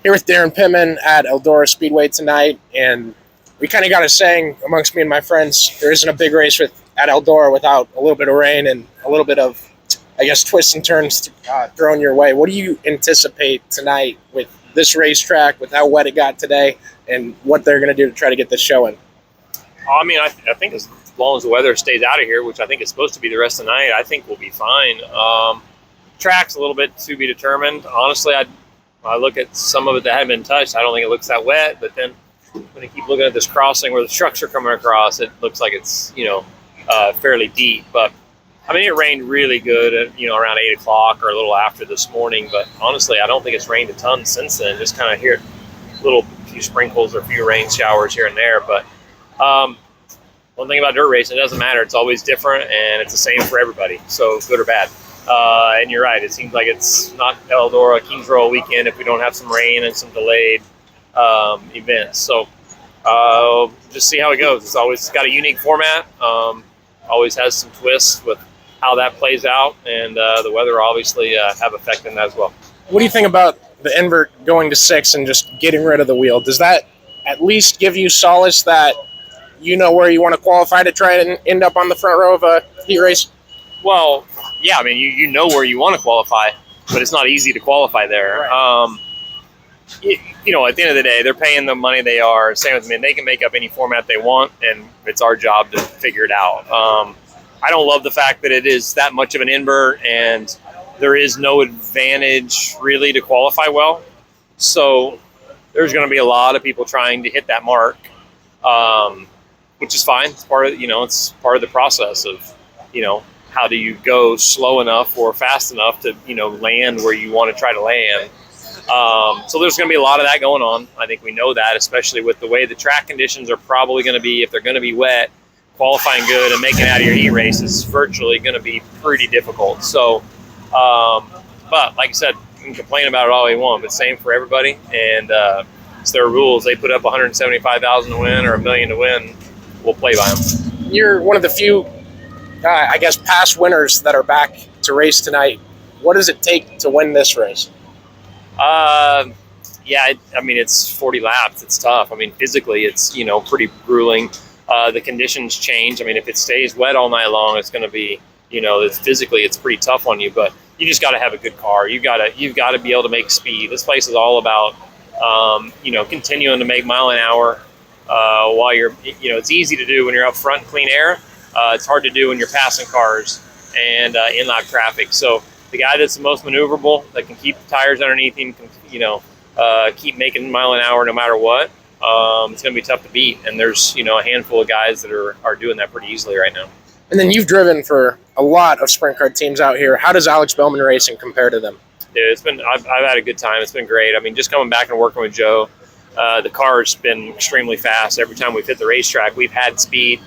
Here with Daryn Pittman at Eldora Speedway tonight, and we kind of got a saying amongst me and my friends, there isn't a big race at Eldora without a little bit of rain and a little bit of, I guess, twists and turns thrown your way. What do you anticipate tonight with this racetrack, with how wet it got today, and what they're going to do to try to get this show in? I mean, I think as long as the weather stays out of here, which I think is supposed to be the rest of the night, I think we'll be fine. Track's a little bit to be determined. Honestly, I look at some of it that hadn't been touched. I don't think it looks that wet, but then when I keep looking at this crossing where the trucks are coming across, it looks like it's, fairly deep. But I mean, it rained really good at, around 8 o'clock or a little after this morning. But honestly, I don't think it's rained a ton since then. Just kind of hear little few sprinkles or a few rain showers here and there. But one thing about dirt racing, it doesn't matter. It's always different, and it's the same for everybody, so good or bad. And you're right. It seems like it's not Eldora Kings Royal weekend if we don't have some rain and some delayed events. So just see how it goes. It's always got a unique format. Always has some twists with how that plays out, and the weather obviously have effect in that as well. What do you think about the invert going to 6 and just getting rid of the wheel? Does that at least give you solace that you know where you want to qualify to try and end up on the front row of a heat race? Well, yeah, I mean, you know where you want to qualify, but it's not easy to qualify there. Right. At the end of the day, they're paying the money they are. Same with me. They can make up any format they want, and it's our job to figure it out. I don't love the fact that it is that much of an invert, and there is no advantage really to qualify well. So there's going to be a lot of people trying to hit that mark, which is fine. It's part of it's part of the process of how do you go slow enough or fast enough to land where you want to try to land. So there's going to be a lot of that going on. I think we know that, especially with the way the track conditions are probably going to be. If they're going to be wet, qualifying good and making it out of your heat race is virtually going to be pretty difficult. So, but like I said, we can complain about it all we want, but same for everybody. And it's their rules. They put up 175,000 to win or $1 million to win. We'll play by them. You're one of the few, past winners that are back to race tonight. What does it take to win this race? It's 40 laps. It's tough. I mean, physically, it's, pretty grueling. The conditions change. I mean, if it stays wet all night long, it's going to be, physically it's pretty tough on you, but you just got to have a good car. You've got to be able to make speed. This place is all about, continuing to make mile an hour, while you're, it's easy to do when you're up front in clean air. It's hard to do when you're passing cars and in lap traffic. So the guy that's the most maneuverable, that can keep the tires underneath him, can keep making mile an hour no matter what. It's going to be tough to beat, and there's a handful of guys that are doing that pretty easily right now. And then you've driven for a lot of sprint car teams out here. How does Alex Bowman Racing compare to them? Dude, I've had a good time. It's been great. I mean, just coming back and working with Joe, the car's been extremely fast. Every time we've hit the racetrack, we've had speed.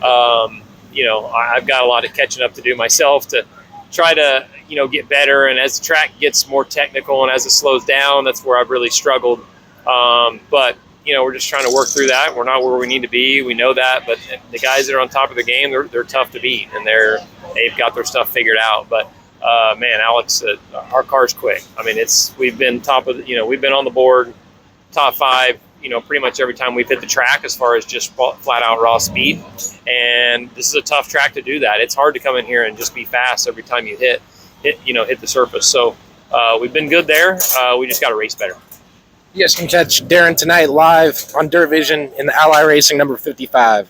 I've got a lot of catching up to do myself to try to get better. And as the track gets more technical and as it slows down, that's where I've really struggled. But we're just trying to work through that. We're not where we need to be. We know that, but the guys that are on top of the game, they're tough to beat, and they've got their stuff figured out. But man, Alex, our car's quick. I mean, we've been we've been on the board, top 5, pretty much every time we've hit the track as far as just flat out raw speed. And this is a tough track to do that. It's hard to come in here and just be fast every time you hit the surface. So we've been good there. We just got to race better. You guys can catch Daryn tonight live on Dirt Vision in the Ally Racing number 55.